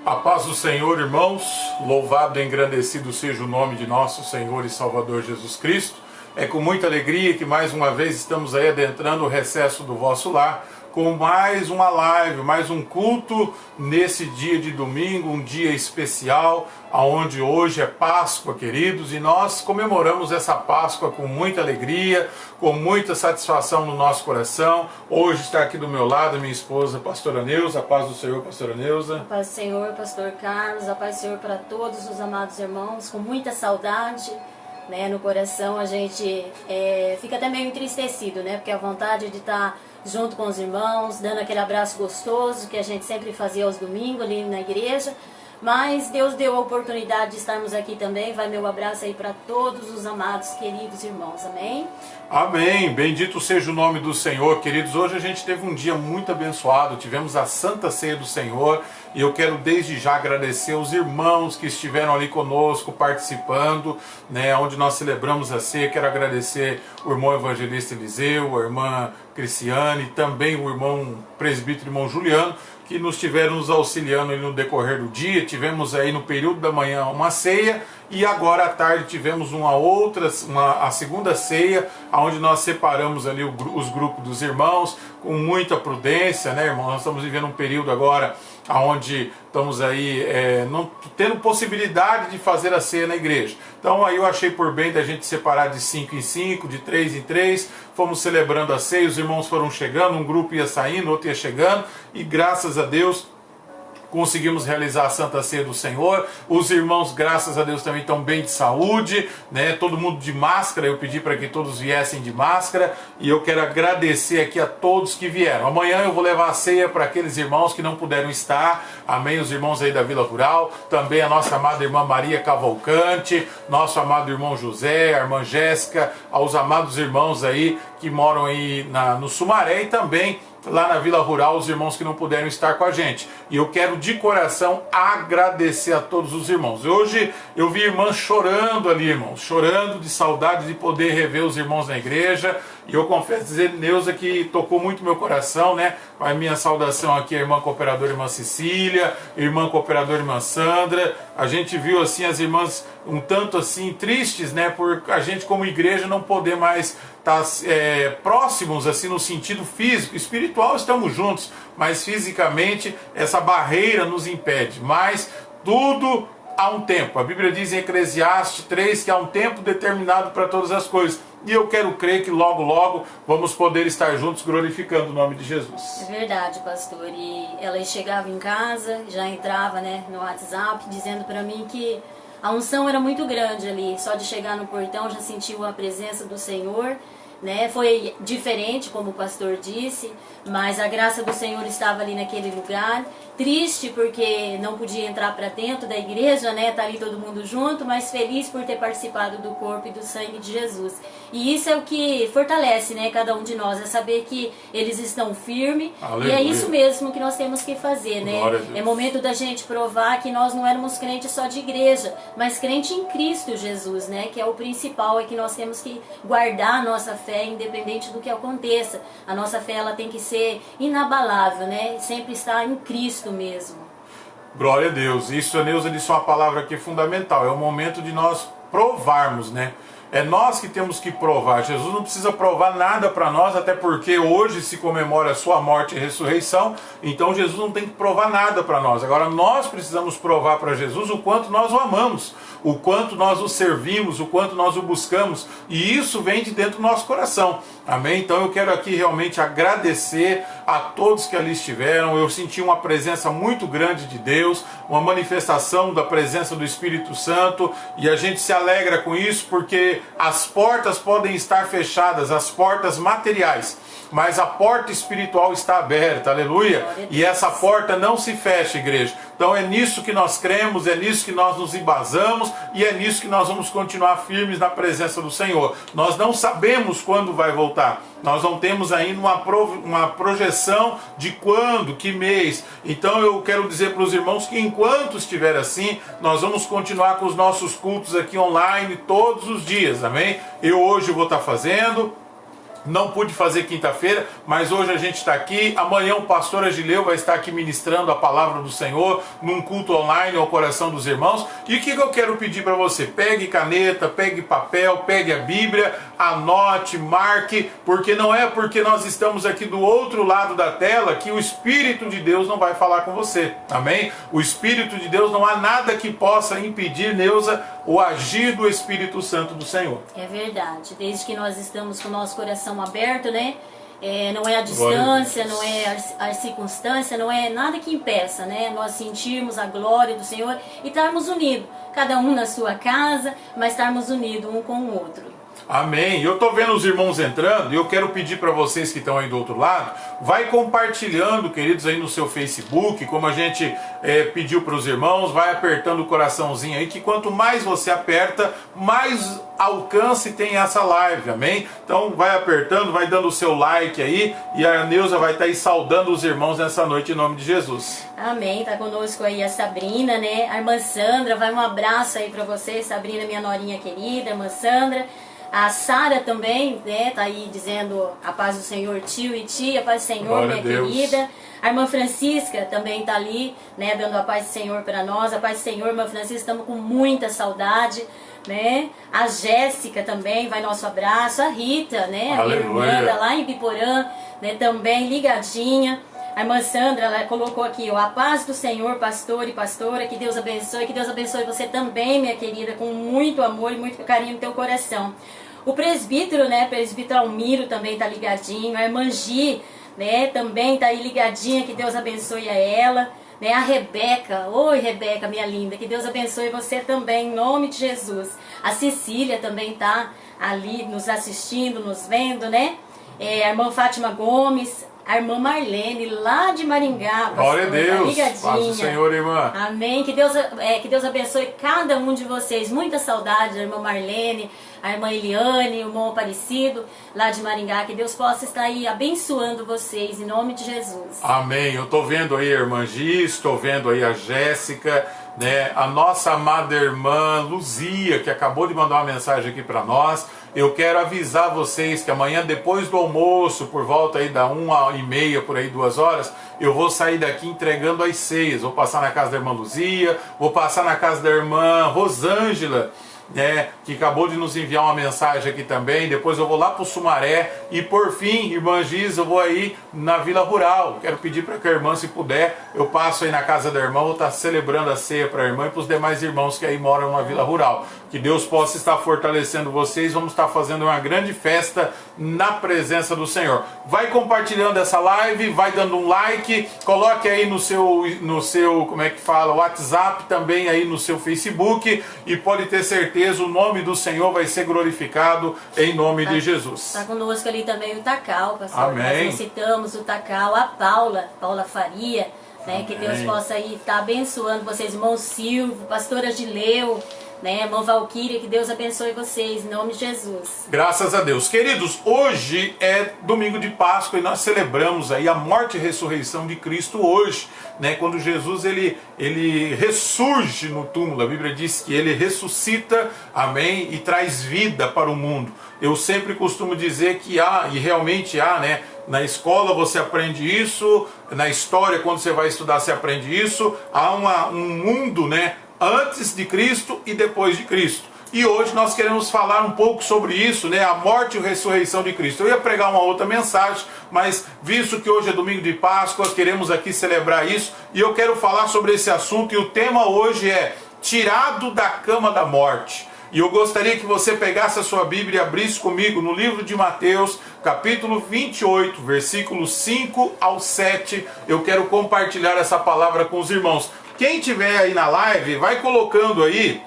A paz do Senhor, irmãos, louvado e engrandecido seja o nome de nosso Senhor e Salvador Jesus Cristo. É com muita alegria que mais uma vez estamos aí adentrando o recesso do vosso lar, com mais uma live, mais um culto nesse dia de domingo, um dia especial, onde hoje é Páscoa, queridos, e nós comemoramos essa Páscoa com muita alegria, com muita satisfação no nosso coração. Hoje está aqui do meu lado minha esposa, pastora Neuza. A paz do Senhor, pastora Neuza. A paz do Senhor, pastor Carlos. A paz do Senhor para todos os amados irmãos, com muita saudade, né, no coração. A gente fica até meio entristecido, né, porque a vontade de estar junto com os irmãos, dando aquele abraço gostoso que a gente sempre fazia aos domingos ali na igreja. Mas Deus deu a oportunidade de estarmos aqui também. Vai meu abraço aí para todos os amados, queridos irmãos. Amém? Amém. Bendito seja o nome do Senhor, queridos. Hoje a gente teve um dia muito abençoado. Tivemos a Santa Ceia do Senhor. E eu quero desde já agradecer os irmãos que estiveram ali conosco, participando, né, onde nós celebramos a ceia. Quero agradecer o irmão evangelista Eliseu, a irmã Cristiane, também o irmão presbítero, irmão Juliano, que nos tiveram nos auxiliando no decorrer do dia. Tivemos aí no período da manhã uma ceia e agora à tarde tivemos a segunda ceia, onde nós separamos ali os grupos dos irmãos com muita prudência, né, irmãos? Nós estamos vivendo um período agora onde estamos aí não tendo possibilidade de fazer a ceia na igreja. Então aí eu achei por bem da gente separar de 5 em 5, de 3 em 3, fomos celebrando a ceia, os irmãos foram chegando, um grupo ia saindo, outro ia chegando, e graças a Deus conseguimos realizar a Santa Ceia do Senhor. Os irmãos, graças a Deus, também estão bem de saúde, né? Todo mundo de máscara. Eu pedi para que todos viessem de máscara e eu quero agradecer aqui a todos que vieram. Amanhã eu vou levar a ceia para aqueles irmãos que não puderam estar. Amém? Os irmãos aí da Vila Rural, também a nossa amada irmã Maria Cavalcante, nosso amado irmão José, a irmã Jéssica, aos amados irmãos aí que moram aí no Sumaré e também lá na Vila Rural, os irmãos que não puderam estar com a gente. E eu quero de coração agradecer a todos os irmãos. Hoje eu vi irmãs chorando ali, irmãos, chorando de saudade de poder rever os irmãos na igreja. E eu confesso dizer, Neuza, que tocou muito meu coração, né? A minha saudação aqui à irmã cooperadora, irmã Cecília, irmã cooperadora, irmã Sandra. A gente viu assim as irmãs um tanto assim tristes, né? Por a gente como igreja não poder mais estar próximos assim no sentido físico. Espiritual estamos juntos, mas fisicamente essa barreira nos impede. Mas tudo há um tempo. A Bíblia diz em Eclesiastes 3 que há um tempo determinado para todas as coisas. E eu quero crer que logo, logo vamos poder estar juntos glorificando o nome de Jesus. É verdade, pastor. E ela chegava em casa, já entrava, né, no WhatsApp, dizendo para mim que a unção era muito grande ali. Só de chegar no portão já sentiu a presença do Senhor, né? Foi diferente, como o pastor disse, mas a graça do Senhor estava ali naquele lugar. Triste porque não podia entrar para dentro da igreja, né? Tá ali todo mundo junto, mas feliz por ter participado do corpo e do sangue de Jesus. E isso é o que fortalece, né, cada um de nós, é saber que eles estão firmes. Aleluia. E é isso mesmo que nós temos que fazer, né? É momento da gente provar que nós não éramos crentes só de igreja, mas crente em Cristo Jesus, né? Que é o principal, é que nós temos que guardar a nossa fé, independente do que aconteça. A nossa fé, ela tem que ser inabalável, né? Sempre estar em Cristo mesmo. Glória a Deus. Isso, a Neuza disse uma palavra aqui fundamental. É o momento de nós provarmos, né? É nós que temos que provar. Jesus não precisa provar nada para nós, até porque hoje se comemora a sua morte e ressurreição. Então Jesus não tem que provar nada para nós. Agora nós precisamos provar para Jesus o quanto nós o amamos, o quanto nós o servimos, o quanto nós o buscamos. E isso vem de dentro do nosso coração. Amém? Então eu quero aqui realmente agradecer a todos que ali estiveram. Eu senti uma presença muito grande de Deus, uma manifestação da presença do Espírito Santo, e a gente se alegra com isso porque as portas podem estar fechadas, as portas materiais, mas a porta espiritual está aberta, aleluia, e essa porta não se fecha, igreja. Então é nisso que nós cremos, é nisso que nós nos embasamos, e é nisso que nós vamos continuar firmes na presença do Senhor. Nós não sabemos quando vai voltar, nós não temos ainda uma projeção de quando, que mês. Então eu quero dizer para os irmãos que enquanto estiver assim, nós vamos continuar com os nossos cultos aqui online todos os dias, amém? Eu hoje vou estar fazendo, Não pude fazer quinta-feira, mas hoje a gente está aqui. Amanhã o pastor Agileu vai estar aqui ministrando a palavra do Senhor num culto online ao coração dos irmãos. E o que eu quero pedir para você? Pegue caneta, pegue papel, pegue a Bíblia, anote, marque, porque não é porque nós estamos aqui do outro lado da tela que o Espírito de Deus não vai falar com você. Amém? O Espírito de Deus, não há nada que possa impedir, Neuza, o agir do Espírito Santo do Senhor. É verdade. Desde que nós estamos com o nosso coração aberto, né? Não é a distância, não é a circunstância, não é nada que impeça, né? Nós sentirmos a glória do Senhor e estarmos unidos, cada um na sua casa, mas estarmos unidos um com o outro. Amém. Eu estou vendo os irmãos entrando e eu quero pedir para vocês que estão aí do outro lado, vai compartilhando, queridos, aí no seu Facebook, como a gente pediu para os irmãos, vai apertando o coraçãozinho aí, que quanto mais você aperta, mais alcance tem essa live, amém? Então vai apertando, vai dando o seu like aí, e a Neuza vai estar aí saudando os irmãos nessa noite em nome de Jesus. Amém. Tá conosco aí a Sabrina, né? A irmã Sandra, vai um abraço aí para você, Sabrina, minha norinha querida, irmã Sandra. A Sara também, né, tá aí dizendo a paz do Senhor, tio e tia, a paz do Senhor, glória minha querida. A irmã Francisca também tá ali, né, dando a paz do Senhor para nós. A paz do Senhor, irmã Francisca, estamos com muita saudade, né? A Jéssica também, vai nosso abraço. A Rita, né, a minha irmã, tá lá em Biporã, né, também ligadinha. A irmã Sandra, ela colocou aqui, ó, a paz do Senhor, pastor e pastora, que Deus abençoe você também, minha querida, com muito amor e muito carinho no teu coração. O presbítero, né, presbítero Almiro também tá ligadinho, a irmã Gi, né, também tá aí ligadinha, que Deus abençoe a ela, né, a Rebeca, oi Rebeca, minha linda, que Deus abençoe você também, em nome de Jesus. A Cecília também tá ali nos assistindo, nos vendo, né, a irmã Fátima Gomes, a irmã Marlene, lá de Maringá. Glória a Deus. Ligadinha. Paz do Senhor, irmã. Amém. Que Deus abençoe cada um de vocês. Muita saudade da irmã Marlene, a irmã Eliane, o irmão Aparecido, lá de Maringá. Que Deus possa estar aí abençoando vocês, em nome de Jesus. Amém. Eu estou vendo aí a irmã Gis, estou vendo aí a Jéssica, né? A nossa amada irmã Luzia, que acabou de mandar uma mensagem aqui para nós. Eu quero avisar vocês que amanhã, depois do almoço, por volta aí da 1h30, por aí 2 horas, eu vou sair daqui entregando as ceias. Vou passar na casa da irmã Luzia, vou passar na casa da irmã Rosângela, né, que acabou de nos enviar uma mensagem aqui também. Depois eu vou lá para o Sumaré e por fim, irmã Giz, eu vou aí na Vila Rural. Quero pedir para que a irmã, se puder, eu passo aí na casa da irmã, vou estar celebrando a ceia para a irmã e para os demais irmãos que aí moram na Vila Rural. Que Deus possa estar fortalecendo vocês. Vamos estar fazendo uma grande festa na presença do Senhor. Vai compartilhando essa live, vai dando um like, coloque aí no seu, como é que fala, WhatsApp, também aí no seu Facebook, e pode ter certeza, o nome do Senhor vai ser glorificado em nome de Jesus. Está conosco ali também o Tacal, pastor. Amém. Nós citamos o Tacal, a Paula Faria, né? Que Deus possa aí estar abençoando vocês, irmão Silvio, pastor Agileu, né, irmã Valquíria, que Deus abençoe vocês, em nome de Jesus. Graças a Deus. Queridos, hoje é domingo de Páscoa e nós celebramos aí a morte e ressurreição de Cristo hoje, né, quando Jesus ele ressurge no túmulo. A Bíblia diz que ele ressuscita, amém, e traz vida para o mundo. Eu sempre costumo dizer que há, e realmente há, né, na escola você aprende isso, na história quando você vai estudar você aprende isso, há um mundo, né, antes de Cristo e depois de Cristo. E hoje nós queremos falar um pouco sobre isso, né? A morte e a ressurreição de Cristo. Eu ia pregar uma outra mensagem, mas visto que hoje é domingo de Páscoa, queremos aqui celebrar isso, e eu quero falar sobre esse assunto, e o tema hoje é tirado da cama da morte. E eu gostaria que você pegasse a sua Bíblia e abrisse comigo no livro de Mateus, capítulo 28, versículos 5 ao 7. Eu quero compartilhar essa palavra com os irmãos. Quem tiver aí na live, vai colocando aí,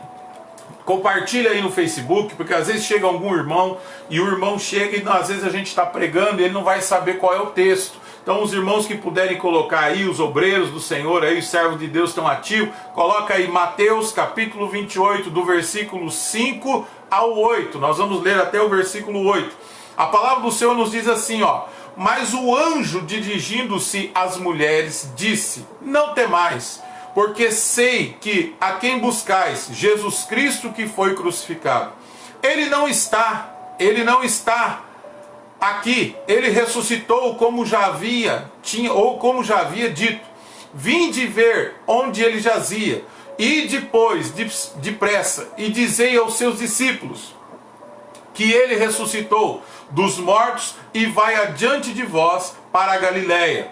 compartilha aí no Facebook, porque às vezes chega algum irmão, e o irmão chega e às vezes a gente está pregando e ele não vai saber qual é o texto. Então os irmãos que puderem colocar aí, os obreiros do Senhor, aí os servos de Deus estão ativos, coloca aí Mateus capítulo 28, do versículo 5 ao 8. Nós vamos ler até o versículo 8. A palavra do Senhor nos diz assim, ó: mas o anjo, dirigindo-se às mulheres, disse: não temais, porque sei que a quem buscais, Jesus Cristo que foi crucificado, ele não está aqui, ele ressuscitou como já havia dito. Vinde ver onde ele jazia, e depois, depressa, e dizei aos seus discípulos que ele ressuscitou dos mortos e vai adiante de vós para a Galiléia.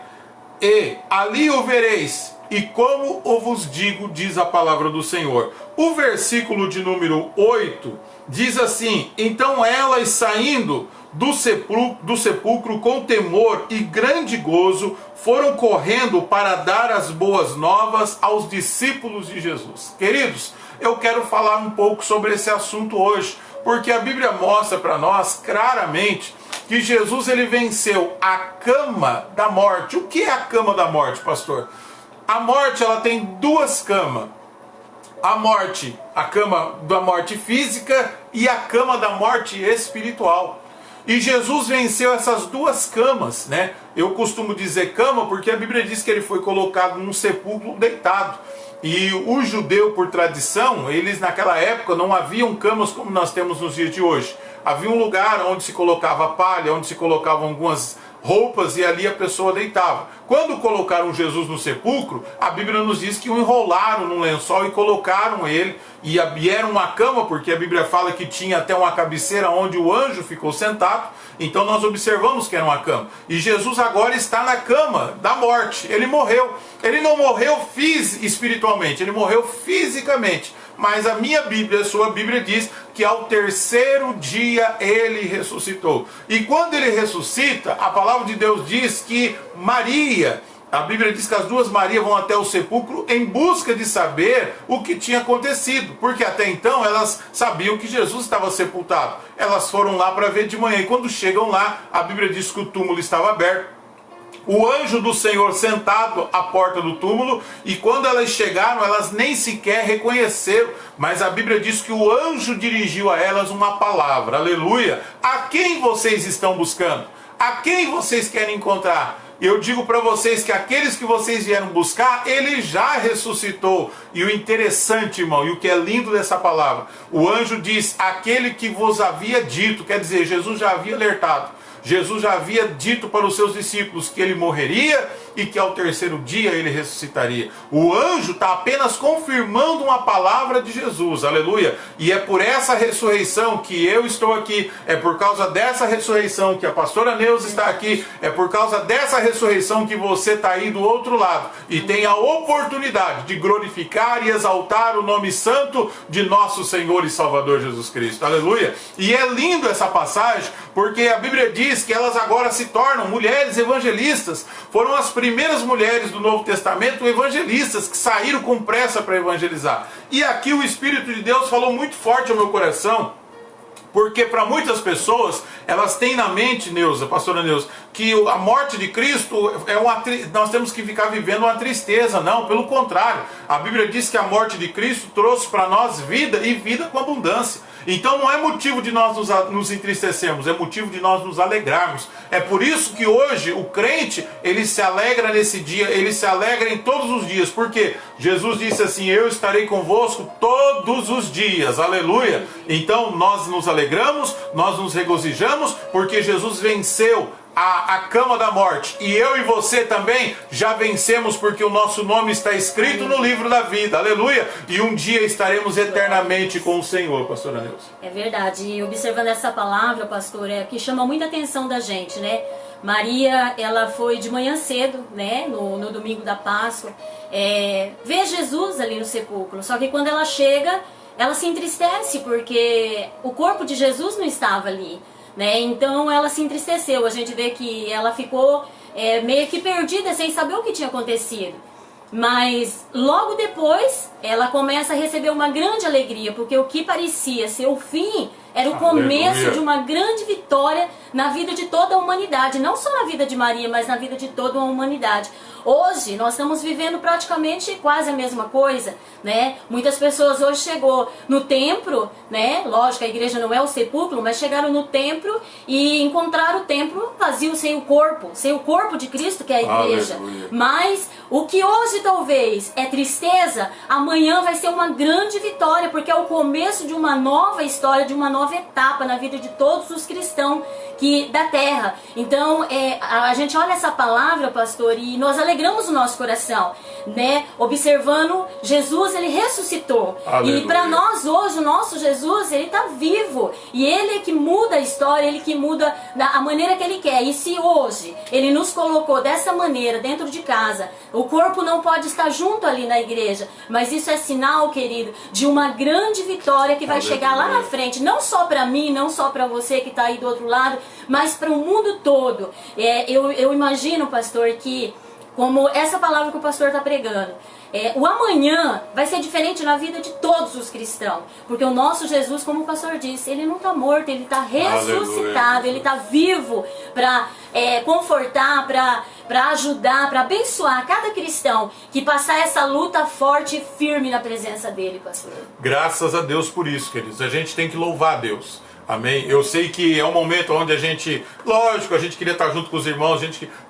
E ali o vereis, e como eu vos digo, diz a palavra do Senhor. O versículo de número 8 diz assim: então elas, saindo do sepulcro com temor e grande gozo, foram correndo para dar as boas novas aos discípulos de Jesus. Queridos, eu quero falar um pouco sobre esse assunto hoje, porque a Bíblia mostra para nós claramente que Jesus, ele venceu a cama da morte. O que é a cama da morte, pastor? A morte, ela tem duas camas. A cama da morte física e a cama da morte espiritual. E Jesus venceu essas duas camas, né? Eu costumo dizer cama porque a Bíblia diz que ele foi colocado num sepulcro deitado. E o judeu, por tradição, eles naquela época não haviam camas como nós temos nos dias de hoje. Havia um lugar onde se colocava palha, onde se colocavam algumas roupas e ali a pessoa deitava. Quando colocaram Jesus no sepulcro, a Bíblia nos diz que o enrolaram num lençol e colocaram ele, e era uma cama, porque a Bíblia fala que tinha até uma cabeceira onde o anjo ficou sentado. Então nós observamos que era uma cama. E Jesus agora está na cama da morte. Ele morreu. Ele não morreu espiritualmente, ele morreu fisicamente. Mas a minha Bíblia, a sua Bíblia diz que ao terceiro dia ele ressuscitou. E quando ele ressuscita, a palavra de Deus diz que Maria, a Bíblia diz que as duas Marias vão até o sepulcro em busca de saber o que tinha acontecido. Porque até então elas sabiam que Jesus estava sepultado. Elas foram lá para ver de manhã. E quando chegam lá, a Bíblia diz que o túmulo estava aberto. O anjo do Senhor sentado à porta do túmulo, e quando elas chegaram, elas nem sequer reconheceram, mas a Bíblia diz que o anjo dirigiu a elas uma palavra, aleluia. A quem vocês estão buscando? A quem vocês querem encontrar? Eu digo para vocês que aqueles que vocês vieram buscar, ele já ressuscitou. E o interessante, irmão, e o que é lindo dessa palavra, o anjo diz, aquele que vos havia dito, quer dizer, Jesus já havia alertado. Jesus já havia dito para os seus discípulos que ele morreria e que ao terceiro dia ele ressuscitaria. O anjo está apenas confirmando uma palavra de Jesus, aleluia. E é por essa ressurreição que eu estou aqui, é por causa dessa ressurreição que a pastora Neuza está aqui, é por causa dessa ressurreição que você está aí do outro lado e tem a oportunidade de glorificar e exaltar o nome santo de nosso Senhor e Salvador Jesus Cristo, aleluia. E é lindo essa passagem, porque a Bíblia diz que elas agora se tornam mulheres evangelistas. Foram as primeiras mulheres do Novo Testamento evangelistas que saíram com pressa para evangelizar. E aqui o Espírito de Deus falou muito forte ao meu coração, porque para muitas pessoas, elas têm na mente, Neuza, pastora Neuza, que a morte de Cristo nós temos que ficar vivendo uma tristeza. Não, pelo contrário. A Bíblia diz que a morte de Cristo trouxe para nós vida e vida com abundância. Então não é motivo de nós nos entristecermos, é motivo de nós nos alegrarmos. É por isso que hoje o crente, ele se alegra nesse dia, ele se alegra em todos os dias. Porque Jesus disse assim, eu estarei convosco todos os dias, aleluia. Então nós nos alegramos, nós nos regozijamos, porque Jesus venceu a cama da morte. E eu e você também já vencemos, porque o nosso nome está escrito no livro da vida, aleluia. E um dia estaremos eternamente com o Senhor, pastora Neuza. É verdade, e observando essa palavra, pastor, é que chama muita atenção da gente, né? Maria, ela foi de manhã cedo, né, no domingo da Páscoa, ver Jesus ali no sepulcro. Só que quando ela chega, ela se entristece, porque o corpo de Jesus não estava ali, né? Então ela se entristeceu. A gente vê que ela ficou meio que perdida, sem saber o que tinha acontecido. Mas logo depois ela começa a receber uma grande alegria, porque o que parecia ser o fim era o começo de uma grande vitória na vida de toda a humanidade. Não só na vida de Maria, mas na vida de toda a humanidade. Hoje nós estamos vivendo praticamente quase a mesma coisa, né? Muitas pessoas hoje chegou no templo, né? Lógico, a igreja não é o sepulcro, mas chegaram no templo e encontraram o templo vazio, sem o corpo de Cristo, que é a igreja. Aleluia. Mas o que hoje talvez é tristeza, amanhã vai ser uma grande vitória, porque é o começo de uma nova história, de uma nova nova etapa na vida de todos os cristãos da terra. Então, a gente olha essa palavra, pastor, e nós alegramos o nosso coração, né? Observando Jesus, ele ressuscitou. Aleluia. E para nós hoje, o nosso Jesus, ele está vivo. E ele é que muda a história, ele que muda a maneira que ele quer. E se hoje ele nos colocou dessa maneira dentro de casa, o corpo não pode estar junto ali na igreja, mas isso é sinal, querido, de uma grande vitória que vai chegar lá na frente, não só para mim, não só para você que está aí do outro lado, mas para o mundo todo. Eu imagino, pastor, que como essa palavra que o pastor está pregando, o amanhã vai ser diferente na vida de todos os cristãos, porque o nosso Jesus, como o pastor disse, ele não está morto, ele está ressuscitado. Aleluia. Ele está vivo para confortar, para ajudar, para abençoar cada cristão que passar essa luta forte e firme na presença dele, pastor. Graças a Deus por isso, queridos. A gente tem que louvar a Deus. Amém? Eu sei que é um momento onde a gente, lógico, a gente queria estar junto com os irmãos,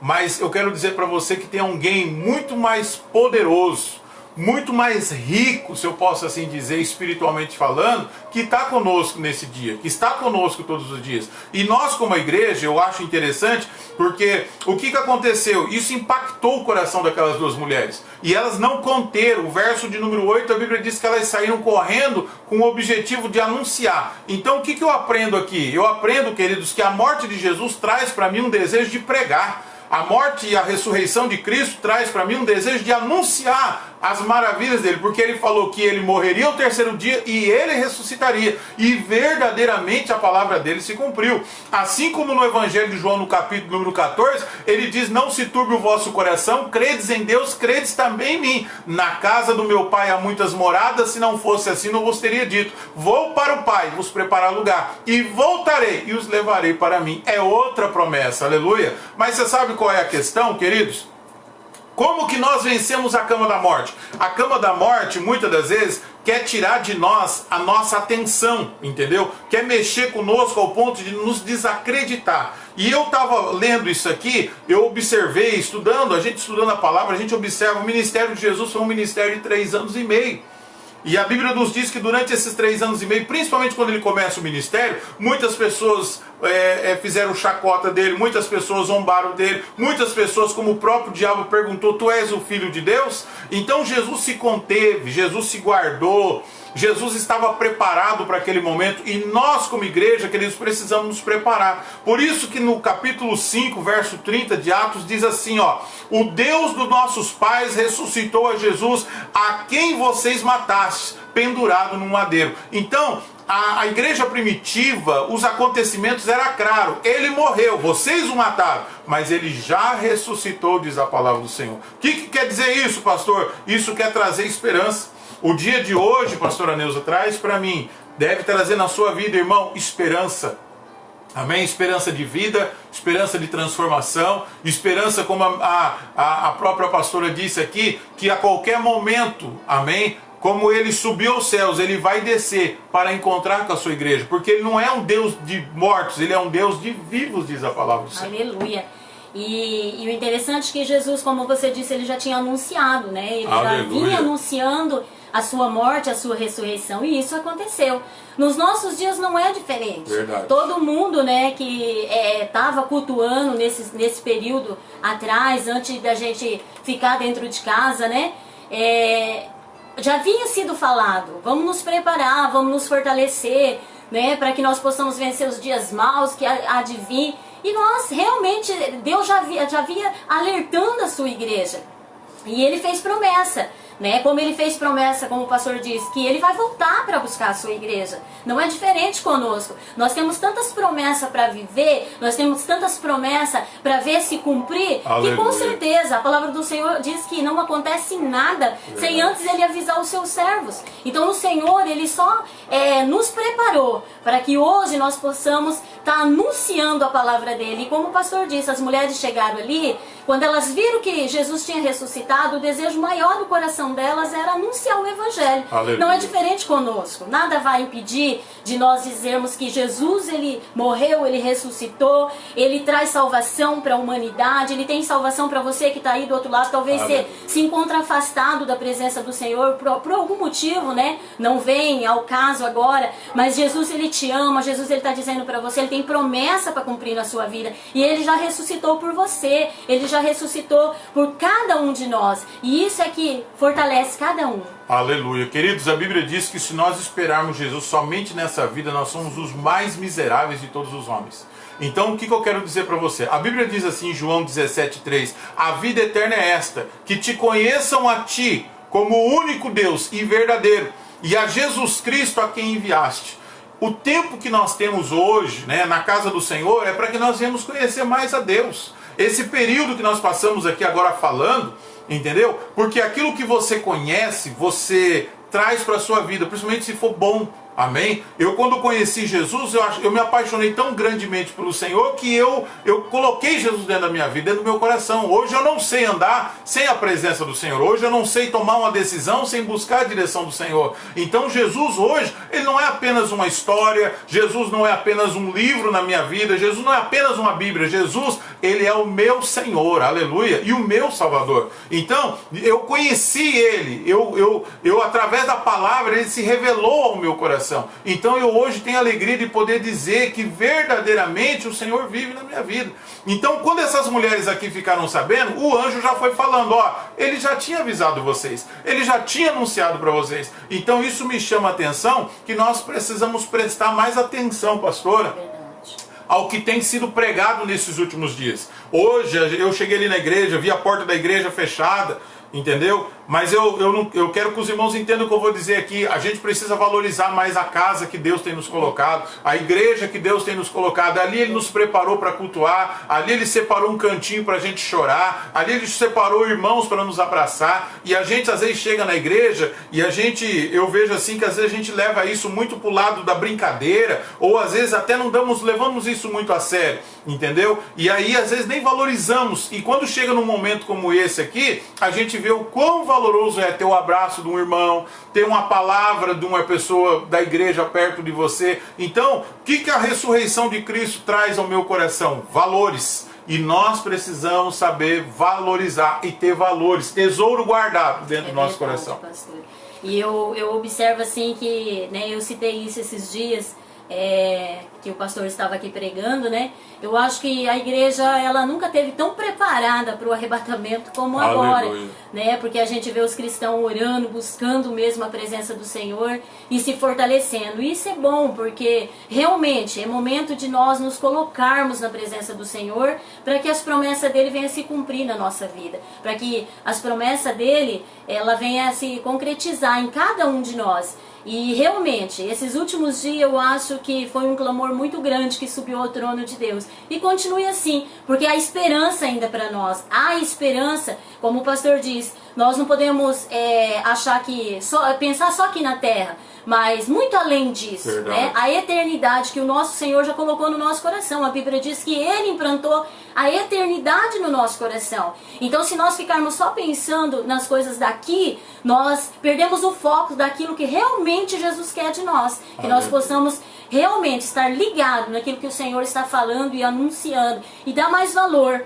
mas eu quero dizer para você que tem alguém muito mais poderoso, muito mais rico, se eu posso assim dizer, espiritualmente falando, que está conosco nesse dia, que está conosco todos os dias. E nós, como a igreja, eu acho interessante, porque o que aconteceu? Isso impactou o coração daquelas duas mulheres. E elas não conteram. O verso de número 8, a Bíblia diz que elas saíram correndo com o objetivo de anunciar. Então o que eu aprendo aqui? Eu aprendo, queridos, que a morte de Jesus traz para mim um desejo de pregar. A morte e a ressurreição de Cristo traz para mim um desejo de anunciar as maravilhas dele, porque ele falou que ele morreria ao terceiro dia e ele ressuscitaria, e verdadeiramente a palavra dele se cumpriu. Assim como no Evangelho de João, no capítulo número 14, ele diz: não se turbe o vosso coração, credes em Deus, credes também em mim. Na casa do meu Pai há muitas moradas, se não fosse assim não vos teria dito. Vou para o Pai vos preparar lugar, e voltarei e os levarei para mim. É outra promessa, aleluia. Mas você sabe qual é a questão, queridos? Como que nós vencemos a cama da morte? A cama da morte, muitas das vezes, quer tirar de nós a nossa atenção, entendeu? Quer mexer conosco ao ponto de nos desacreditar. E eu estava lendo isso aqui, eu observei, estudando, a gente estudando a palavra, a gente observa, o ministério de Jesus foi um ministério de 3 anos e meio. E a Bíblia nos diz que durante esses 3 anos e meio, principalmente quando ele começa o ministério, muitas pessoas fizeram chacota dele, muitas pessoas zombaram dele, muitas pessoas, como o próprio diabo perguntou: tu és o Filho de Deus? Então Jesus se conteve, Jesus se guardou, Jesus estava preparado para aquele momento, e nós como igreja, queridos, precisamos nos preparar. Por isso que no capítulo 5, verso 30 de Atos, diz assim, ó: o Deus dos nossos pais ressuscitou a Jesus, a quem vocês matastes, pendurado num madeiro. Então, a igreja primitiva, os acontecimentos era claro: ele morreu, vocês o mataram, mas ele já ressuscitou, diz a palavra do Senhor. O que quer dizer isso, pastor? Isso quer trazer esperança. O dia de hoje, pastora Neuza, traz para mim, deve trazer na sua vida, irmão, esperança. Amém? Esperança de vida, esperança de transformação, esperança, como a própria pastora disse aqui, que a qualquer momento, amém? Como ele subiu aos céus, ele vai descer para encontrar com a sua igreja, porque ele não é um Deus de mortos, ele é um Deus de vivos, diz a palavra do Senhor. Aleluia. E o interessante é que Jesus, como você disse, ele já tinha anunciado, né? Ele Aleluia. já vinha anunciando a sua morte, a sua ressurreição, e isso aconteceu. Nos nossos dias não é diferente. Verdade. Todo mundo, né, que estava cultuando nesse período atrás, antes da gente ficar dentro de casa, né, já havia sido falado: vamos nos preparar, vamos nos fortalecer, né, para que nós possamos vencer os dias maus que há de vir. E nós realmente, Deus já havia alertando a sua igreja. E ele fez promessa, né? Como ele fez promessa, como o pastor disse, que ele vai voltar para buscar a sua igreja. Não é diferente conosco. Nós temos tantas promessas para viver, nós temos tantas promessas para ver se cumprir, Aleluia. que com certeza a palavra do Senhor diz que não acontece nada sem antes ele avisar os seus servos. Então o Senhor, ele só nos preparou para que hoje nós possamos estar anunciando a palavra dele. E como o pastor disse, as mulheres chegaram ali, quando elas viram que Jesus tinha ressuscitado, o desejo maior do coração delas era anunciar o Evangelho. Aleluia. Não é diferente conosco. Nada vai impedir de nós dizermos que Jesus, ele morreu, ele ressuscitou, ele traz salvação para a humanidade, ele tem salvação para você que está aí do outro lado. Talvez você se encontre afastado da presença do Senhor por algum motivo, né? Não vem ao caso agora, mas Jesus, ele te ama, Jesus ele está dizendo para você, ele tem promessa para cumprir na sua vida. E ele já ressuscitou por você, ele já ressuscitou por cada um de nós. E isso é que fortalece cada um. Aleluia. Queridos, a Bíblia diz que se nós esperarmos Jesus somente nessa vida, nós somos os mais miseráveis de todos os homens. Então, o que eu quero dizer para você? A Bíblia diz assim em João 17,3: a vida eterna é esta, que te conheçam a ti como o único Deus e verdadeiro, e a Jesus Cristo a quem enviaste. O tempo que nós temos hoje, né, na casa do Senhor, é para que nós venhamos conhecer mais a Deus. Esse período que nós passamos aqui agora falando, entendeu? Porque aquilo que você conhece, você traz para a sua vida, principalmente se for bom. Amém? Eu quando conheci Jesus, eu me apaixonei tão grandemente pelo Senhor que eu coloquei Jesus dentro da minha vida, dentro do meu coração. Hoje eu não sei andar sem a presença do Senhor. Hoje eu não sei tomar uma decisão sem buscar a direção do Senhor. Então Jesus hoje, ele não é apenas uma história, Jesus não é apenas um livro na minha vida, Jesus não é apenas uma Bíblia. Jesus, ele é o meu Senhor, aleluia, e o meu Salvador. Então, eu conheci ele, eu através da palavra, ele se revelou ao meu coração. Então eu hoje tenho a alegria de poder dizer que verdadeiramente o Senhor vive na minha vida. Então quando essas mulheres aqui ficaram sabendo, o anjo já foi falando, ó, ele já tinha avisado vocês, ele já tinha anunciado para vocês. Então isso me chama a atenção, que nós precisamos prestar mais atenção, pastora, ao que tem sido pregado nesses últimos dias. Hoje eu cheguei ali na igreja, vi a porta da igreja fechada, entendeu? Mas eu quero que os irmãos entendam o que eu vou dizer aqui. A gente precisa valorizar mais a casa que Deus tem nos colocado, a igreja que Deus tem nos colocado. Ali Ele nos preparou para cultuar, ali Ele separou um cantinho para a gente chorar, ali Ele separou irmãos para nos abraçar. E a gente às vezes chega na igreja e eu vejo assim que às vezes a gente leva isso muito para o lado da brincadeira, ou às vezes até levamos isso muito a sério, entendeu? E aí às vezes nem valorizamos. E quando chega num momento como esse aqui, a gente vê o quão valoroso é ter o abraço de um irmão, ter uma palavra de uma pessoa da igreja perto de você. Então, o que a ressurreição de Cristo traz ao meu coração? Valores. E nós precisamos saber valorizar e ter valores, tesouro guardado dentro do nosso coração. Pastor. E eu observo assim que, né, eu citei isso esses dias, que o pastor estava aqui pregando, né? Eu acho que a igreja, ela nunca teve tão preparada para o arrebatamento como agora, né? Porque a gente vê os cristãos orando, buscando mesmo a presença do Senhor e se fortalecendo. E isso é bom, porque realmente é momento de nós nos colocarmos na presença do Senhor para que as promessas dele venham se cumprir na nossa vida, para que as promessas dele, ela venha se concretizar em cada um de nós. E realmente, esses últimos dias eu acho que foi um clamor muito grande que subiu ao trono de Deus. E continue assim, porque há esperança ainda para nós. Há esperança, como o pastor diz, nós não podemos achar que pensar só aqui na terra, mas muito além disso, né? A eternidade que o nosso Senhor já colocou no nosso coração. A Bíblia diz que Ele implantou a eternidade no nosso coração. Então, se nós ficarmos só pensando nas coisas daqui, nós perdemos o foco daquilo que realmente Jesus quer de nós. Que nós possamos realmente estar ligados naquilo que o Senhor está falando e anunciando e dar mais valor.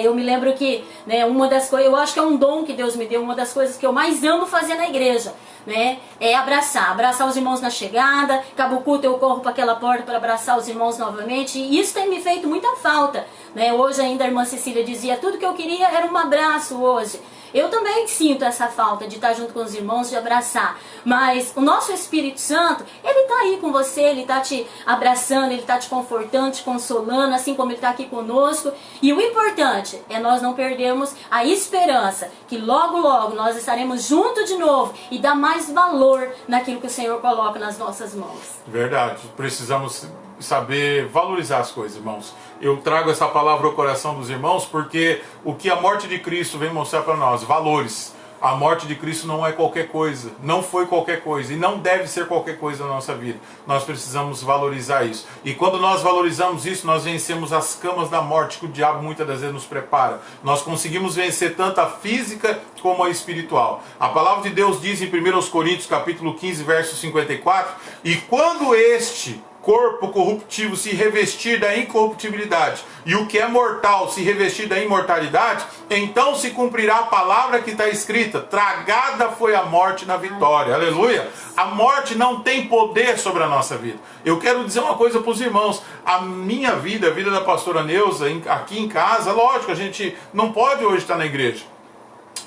Eu me lembro que, né, uma das coisas, eu acho que é um dom que Deus me deu, uma das coisas que eu mais amo fazer na igreja, né, é abraçar os irmãos na chegada. Acaba o culto, eu corro para aquela porta para abraçar os irmãos novamente, e isso tem me feito muita falta, né? Hoje ainda a irmã Cecília dizia, tudo que eu queria era um abraço hoje. Eu também sinto essa falta de estar junto com os irmãos, de abraçar. Mas o nosso Espírito Santo, ele está aí com você, ele está te abraçando, ele está te confortando, te consolando, assim como ele está aqui conosco. E o importante é nós não perdermos a esperança, que logo, logo nós estaremos juntos de novo e dar mais valor naquilo que o Senhor coloca nas nossas mãos. Verdade, precisamos saber valorizar as coisas, irmãos. Eu trago essa palavra ao coração dos irmãos porque o que a morte de Cristo vem mostrar para nós, valores. A morte de Cristo não é qualquer coisa, não foi qualquer coisa e não deve ser qualquer coisa na nossa vida. Nós precisamos valorizar isso. E quando nós valorizamos isso, nós vencemos as camas da morte que o diabo muitas das vezes nos prepara. Nós conseguimos vencer tanto a física como a espiritual. A palavra de Deus diz em 1 Coríntios capítulo 15, verso 54, e quando este corpo corruptível se revestir da incorruptibilidade, e o que é mortal se revestir da imortalidade, então se cumprirá a palavra que está escrita: tragada foi a morte na vitória. Aleluia! A morte não tem poder sobre a nossa vida. Eu quero dizer uma coisa para os irmãos: a minha vida, a vida da pastora Neuza, aqui em casa, lógico, a gente não pode hoje estar na igreja,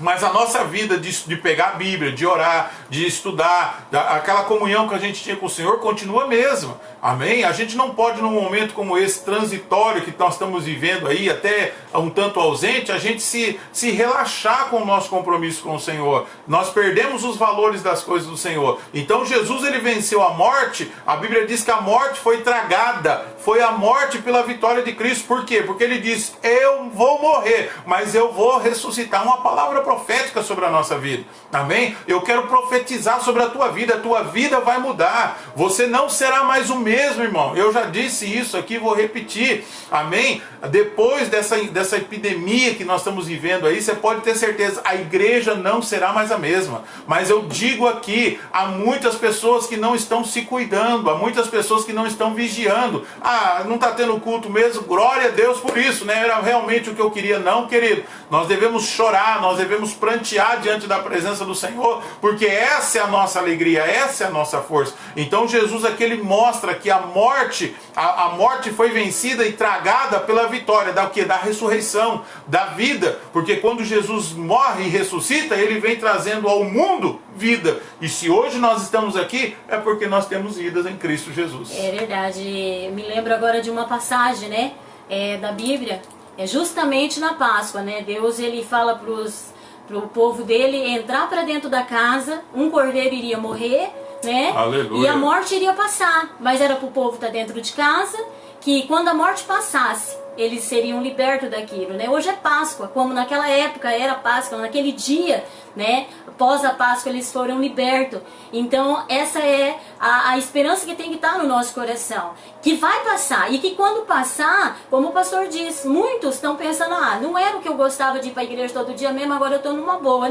mas a nossa vida de pegar a Bíblia, de orar, de estudar, aquela comunhão que a gente tinha com o Senhor continua a mesma. Amém? A gente não pode, num momento como esse, transitório que nós estamos vivendo aí, até um tanto ausente, a gente se relaxar com o nosso compromisso com o Senhor. Nós perdemos os valores das coisas do Senhor. Então Jesus, ele venceu a morte. A Bíblia diz que a morte foi tragada. Foi a morte pela vitória de Cristo. Por quê? Porque ele diz: eu vou morrer, mas eu vou ressuscitar. Uma palavra profética sobre a nossa vida. Amém? Eu quero profetizar sobre a tua vida vai mudar. Você não será mais o mesmo, irmão. Eu já disse isso aqui, vou repetir. Amém? Depois dessa epidemia que nós estamos vivendo aí, você pode ter certeza, a igreja não será mais a mesma. Mas eu digo aqui, há muitas pessoas que não estão se cuidando, há muitas pessoas que não estão vigiando. Não está tendo culto mesmo? Glória a Deus por isso, né? Era realmente o que eu queria. Não, querido. Nós devemos chorar, nós devemos prantear diante da presença do Senhor, porque essa é a nossa alegria, essa é a nossa força. Então Jesus aqui, ele mostra que a morte foi vencida e tragada pela vitória da quê? Da ressurreição, da vida, porque quando Jesus morre e ressuscita, ele vem trazendo ao mundo vida. E se hoje nós estamos aqui, é porque nós temos vidas em Cristo Jesus. É verdade. Me lembro agora de uma passagem, né, da Bíblia, justamente na Páscoa, né? Deus, ele fala pro povo dele entrar para dentro da casa, um cordeiro iria morrer, né? Aleluia. E a morte iria passar, mas era para o povo estar dentro de casa, que quando a morte passasse, eles seriam libertos daquilo, né? Hoje é Páscoa, como naquela época era Páscoa, naquele dia, né? Após a Páscoa eles foram libertos. Então essa é a esperança que tem que estar no nosso coração, que vai passar, e que quando passar, como o pastor diz, muitos estão pensando: não era o que eu gostava de ir para a igreja todo dia mesmo, agora eu estou numa boa.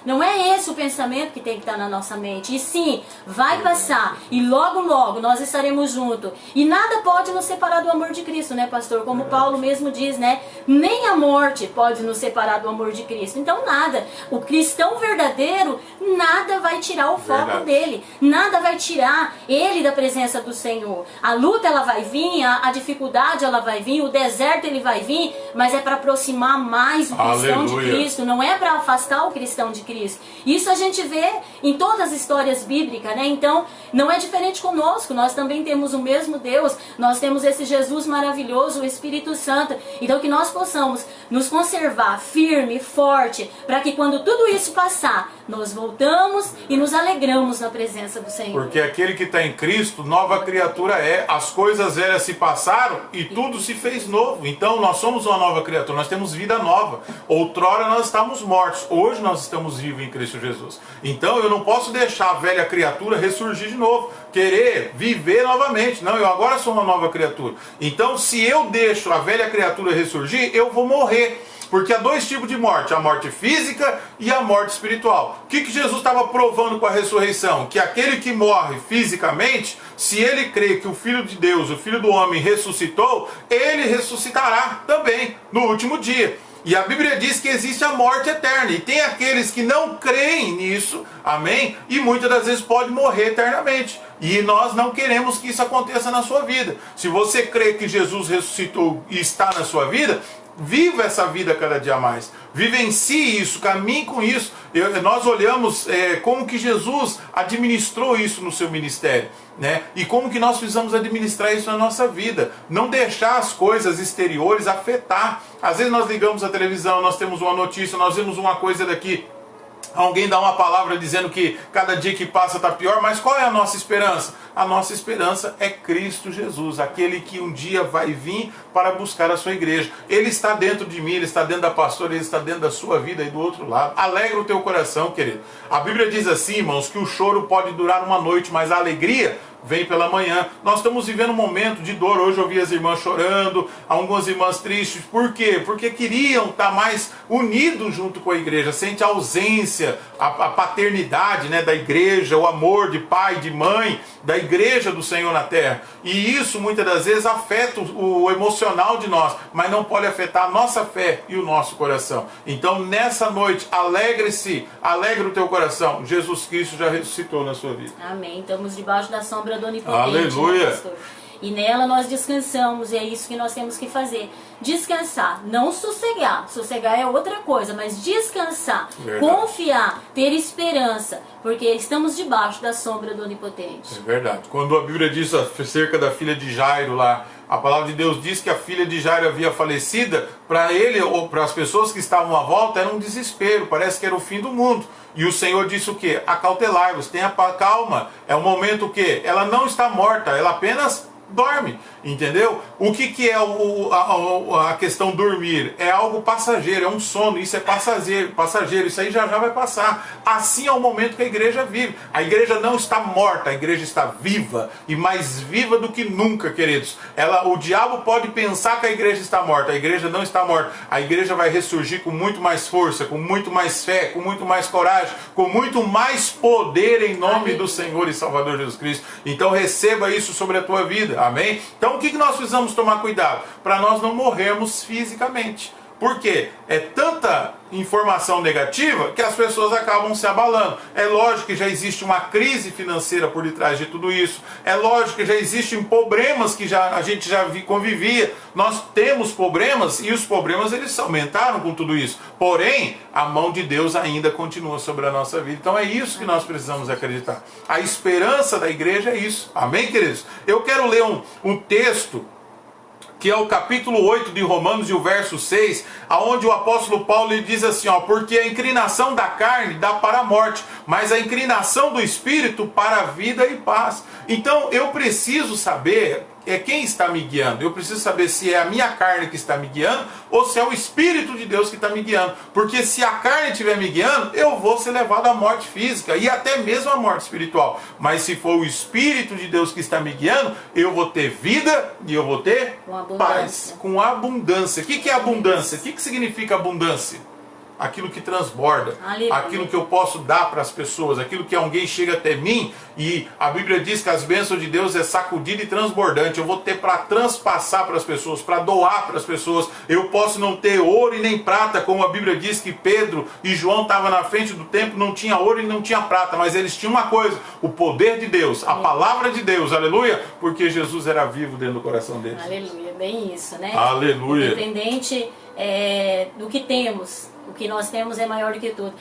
Não é esse o pensamento que tem que estar na nossa mente. E sim, vai passar, e logo logo nós estaremos juntos, e nada pode nos separar do amor de Cristo, né, pastor? Como Paulo mesmo diz, né? Nem a morte pode nos separar do amor de Cristo. Então nada, o cristão verdadeiro, nada vai tirar o foco dele, nada vai tirar ele da presença do Senhor. A luta, ela vai vir, a dificuldade, ela vai vir, o deserto, ele vai vir, mas é para aproximar mais o cristão de Cristo, não é para afastar o cristão de Cristo. Isso a gente vê em todas as histórias bíblicas, né? Então não é diferente conosco, nós também temos o mesmo Deus, nós temos esse Jesus maravilhoso, o Espírito Santo. Então que nós possamos nos conservar firme, forte, para que quando tudo isso passar, nós voltamos e nos alegramos na presença do Senhor. Porque aquele que está em Cristo, nova criatura é. As coisas velhas se passaram e tudo se fez novo. Então nós somos uma nova criatura, nós temos vida nova. Outrora nós estávamos mortos, hoje nós estamos vivos em Cristo Jesus. Então eu não posso deixar a velha criatura ressurgir de novo, querer viver novamente. Não, eu agora sou uma nova criatura. Então se eu deixo a velha criatura ressurgir, eu vou morrer. Porque há dois tipos de morte, a morte física e a morte espiritual. O que Jesus estava provando com a ressurreição? Que aquele que morre fisicamente, se ele crê que o Filho de Deus, o Filho do homem ressuscitou, ele ressuscitará também no último dia. E a Bíblia diz que existe a morte eterna. E tem aqueles que não creem nisso, amém? E muitas das vezes pode morrer eternamente. E nós não queremos que isso aconteça na sua vida. Se você crê que Jesus ressuscitou e está na sua vida, viva essa vida cada dia mais. Vivencie isso, caminhe com isso. Nós olhamos como que Jesus administrou isso no seu ministério, né? E como que nós precisamos administrar isso na nossa vida. Não deixar as coisas exteriores afetar. Às vezes nós ligamos a televisão, nós temos uma notícia, nós vemos uma coisa daqui, alguém dá uma palavra dizendo que cada dia que passa está pior, mas qual é a nossa esperança? A nossa esperança é Cristo Jesus, aquele que um dia vai vir para buscar a sua igreja. Ele está dentro de mim, ele está dentro da pastora, ele está dentro da sua vida e do outro lado. Alegra o teu coração, querido. A Bíblia diz assim, irmãos, que o choro pode durar uma noite, mas a alegria vem pela manhã. Nós estamos vivendo um momento de dor. Hoje eu vi as irmãs chorando, algumas irmãs tristes. Por quê? Porque queriam estar mais unidos junto com a igreja. Sente a ausência, a paternidade, né, da igreja, o amor de pai, de mãe, da igreja do Senhor na terra. E isso muitas das vezes afeta o emocional de nós, mas não pode afetar a nossa fé e o nosso coração. Então nessa noite, alegre-se, alegre o teu coração. Jesus Cristo já ressuscitou na sua vida. Amém. Estamos debaixo da sombra do Onipotente. Aleluia. Né, pastor? E nela nós descansamos, e é isso que nós temos que fazer. Descansar, não sossegar. Sossegar é outra coisa, mas descansar, Verdade. confiar, ter esperança, porque estamos debaixo da sombra do Onipotente. É verdade. Quando a Bíblia diz acerca da filha de Jairo lá, a palavra de Deus diz que a filha de Jairo havia falecida, para ele ou para as pessoas que estavam à volta era um desespero, parece que era o fim do mundo. E o Senhor disse o quê? Acautelai-vos, tenha calma. É um momento que ela não está morta, ela apenas dorme, entendeu? O que é a questão dormir? É algo passageiro, é um sono, isso é passageiro, isso aí já vai passar. Assim é o momento que a igreja vive. A igreja não está morta, a igreja está viva, e mais viva do que nunca, queridos. O diabo pode pensar que a igreja está morta, a igreja não está morta. A igreja vai ressurgir com muito mais força, com muito mais fé, com muito mais coragem, com muito mais poder em nome do Senhor e Salvador Jesus Cristo. Então receba isso sobre a tua vida. Amém? Então o que nós precisamos tomar cuidado? Para nós não morrermos fisicamente. Por quê? É tanta informação negativa que as pessoas acabam se abalando. É lógico que já existe uma crise financeira por detrás de tudo isso. É lógico que já existem problemas que a gente já convivia. Nós temos problemas e os problemas eles aumentaram com tudo isso. Porém, a mão de Deus ainda continua sobre a nossa vida. Então é isso que nós precisamos acreditar. A esperança da igreja é isso. Amém, queridos? Eu quero ler um texto que é o capítulo 8 de Romanos e o verso 6, aonde o apóstolo Paulo ele diz assim, porque a inclinação da carne dá para a morte, mas a inclinação do espírito para a vida e paz. Então eu preciso saber quem está me guiando. Eu preciso saber se é a minha carne que está me guiando ou se é o Espírito de Deus que está me guiando. Porque se a carne estiver me guiando, eu vou ser levado à morte física e até mesmo à morte espiritual. Mas se for o Espírito de Deus que está me guiando, eu vou ter vida e eu vou ter paz. Com abundância. O que é abundância? O que significa abundância? Aquilo que transborda, Aleluia. Aquilo que eu posso dar para as pessoas, aquilo que alguém chega até mim, e a Bíblia diz que as bênçãos de Deus é sacudida e transbordante. Eu vou ter para transpassar para as pessoas, para doar para as pessoas. Eu posso não ter ouro e nem prata, como a Bíblia diz que Pedro e João estavam na frente do templo, não tinha ouro e não tinha prata, mas eles tinham uma coisa, o poder de Deus, a palavra de Deus, aleluia, porque Jesus era vivo dentro do coração deles. Aleluia, bem isso, né? Aleluia. Independente do que temos, o que nós temos é maior do que tudo.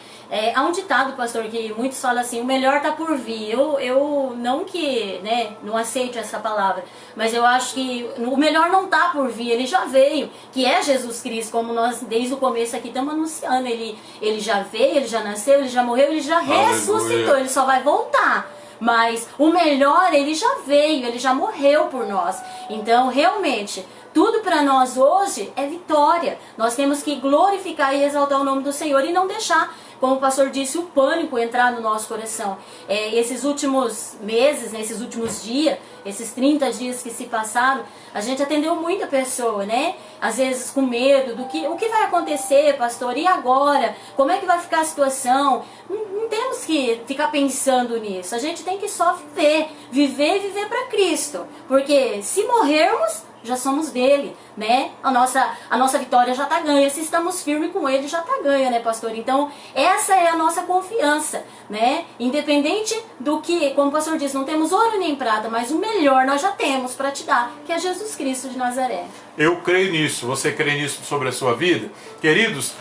Há um ditado, pastor, que muitos falam assim, o melhor está por vir. Eu não que, não aceito essa palavra, mas eu acho que o melhor não está por vir, ele já veio, que é Jesus Cristo, como nós desde o começo aqui estamos anunciando. Ele já veio, ele já nasceu, ele já morreu, ele já ressuscitou, ele só vai voltar. Mas o melhor, ele já veio, ele já morreu por nós. Então, realmente, tudo para nós hoje é vitória. Nós temos que glorificar e exaltar o nome do Senhor e não deixar, como o pastor disse, o pânico entrar no nosso coração. Esses últimos meses, esses últimos dias, esses 30 dias que se passaram, a gente atendeu muita pessoa, né? Às vezes com medo do o que vai acontecer, pastor, e agora? Como é que vai ficar a situação? Não temos que ficar pensando nisso. A gente tem que só viver e viver para Cristo. Porque se morrermos, já somos dele, né? A nossa vitória já está ganha. Se estamos firmes com ele, já está ganha, né, pastor? Então, essa é a nossa confiança, né? Independente do que, como o pastor disse, não temos ouro nem prata, mas o melhor nós já temos para te dar, que é Jesus Cristo de Nazaré. Eu creio nisso. Você crê nisso sobre a sua vida? Queridos,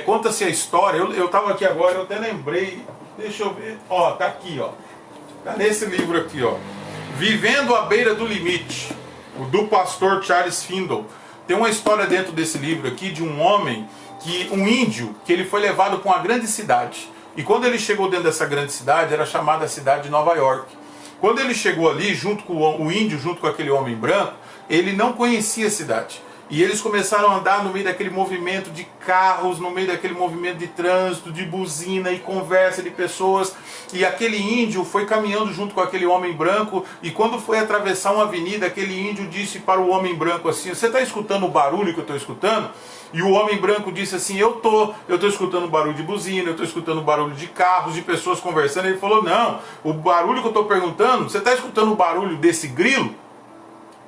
conta-se a história. Eu estava aqui agora, eu até lembrei. Deixa eu ver. Tá aqui, Tá nesse livro aqui, Vivendo à Beira do Limite, do pastor Charles Findle. Tem uma história dentro desse livro aqui de um homem, um índio, que ele foi levado para uma grande cidade. E quando ele chegou dentro dessa grande cidade, era chamada a cidade de Nova York. Quando ele chegou ali, junto com o índio, junto com aquele homem branco, ele não conhecia a cidade. E eles começaram a andar no meio daquele movimento de carros, no meio daquele movimento de trânsito, de buzina e conversa de pessoas. E aquele índio foi caminhando junto com aquele homem branco, e quando foi atravessar uma avenida, aquele índio disse para o homem branco assim: você está escutando o barulho que eu estou escutando? E o homem branco disse assim: eu tô escutando barulho de buzina, eu estou escutando barulho de carros, de pessoas conversando. Ele falou: não, o barulho que eu estou perguntando, você está escutando o barulho desse grilo?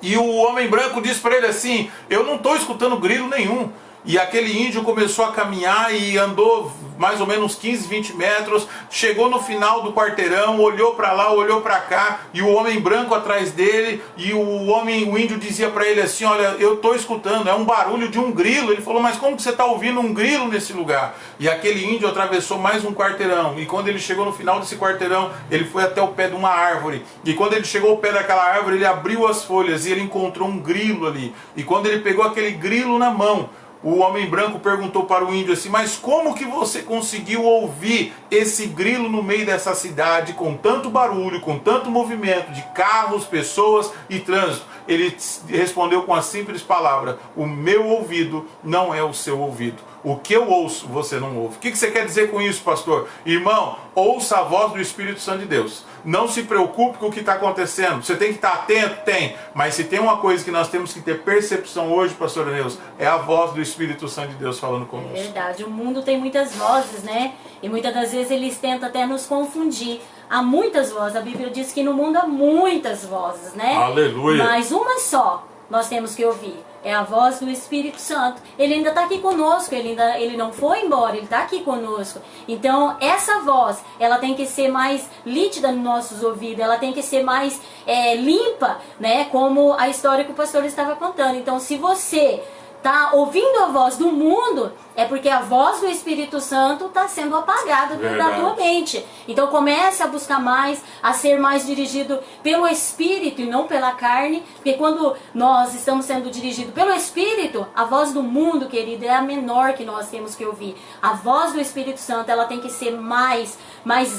E o homem branco disse para ele assim: eu não estou escutando grilo nenhum. E aquele índio começou a caminhar e andou mais ou menos 15, 20 metros, chegou no final do quarteirão, olhou para lá, olhou para cá, e o homem branco atrás dele, e o índio dizia para ele assim: olha, eu estou escutando, é um barulho de um grilo. Ele falou: mas como que você está ouvindo um grilo nesse lugar? E aquele índio atravessou mais um quarteirão, e quando ele chegou no final desse quarteirão, ele foi até o pé de uma árvore, e quando ele chegou ao pé daquela árvore, ele abriu as folhas, e ele encontrou um grilo ali, e quando ele pegou aquele grilo na mão, o homem branco perguntou para o índio assim: mas como que você conseguiu ouvir esse grilo no meio dessa cidade, com tanto barulho, com tanto movimento de carros, pessoas e trânsito? Ele respondeu com a simples palavra: o meu ouvido não é o seu ouvido. O que eu ouço, você não ouve. O que você quer dizer com isso, pastor? Irmão, ouça a voz do Espírito Santo de Deus. Não se preocupe com o que está acontecendo. Você tem que estar atento? Tem. Mas se tem uma coisa que nós temos que ter percepção hoje, pastor Neus, é a voz do Espírito Santo de Deus falando conosco. É verdade. O mundo tem muitas vozes, né? E muitas das vezes eles tentam até nos confundir. Há muitas vozes. A Bíblia diz que no mundo há muitas vozes, né? Aleluia. Mas uma só nós temos que ouvir. É a voz do Espírito Santo. Ele ainda está aqui conosco, ele não foi embora, ele está aqui conosco. Então, essa voz, ela tem que ser mais nítida nos nossos ouvidos, ela tem que ser mais limpa, né? Como a história que o pastor estava contando. Então, se você está ouvindo a voz do mundo, é porque a voz do Espírito Santo está sendo apagada da tua mente. Então comece a buscar mais, a ser mais dirigido pelo Espírito e não pela carne, porque quando nós estamos sendo dirigidos pelo Espírito, a voz do mundo, querido, é a menor que nós temos que ouvir. A voz do Espírito Santo, ela tem que ser mais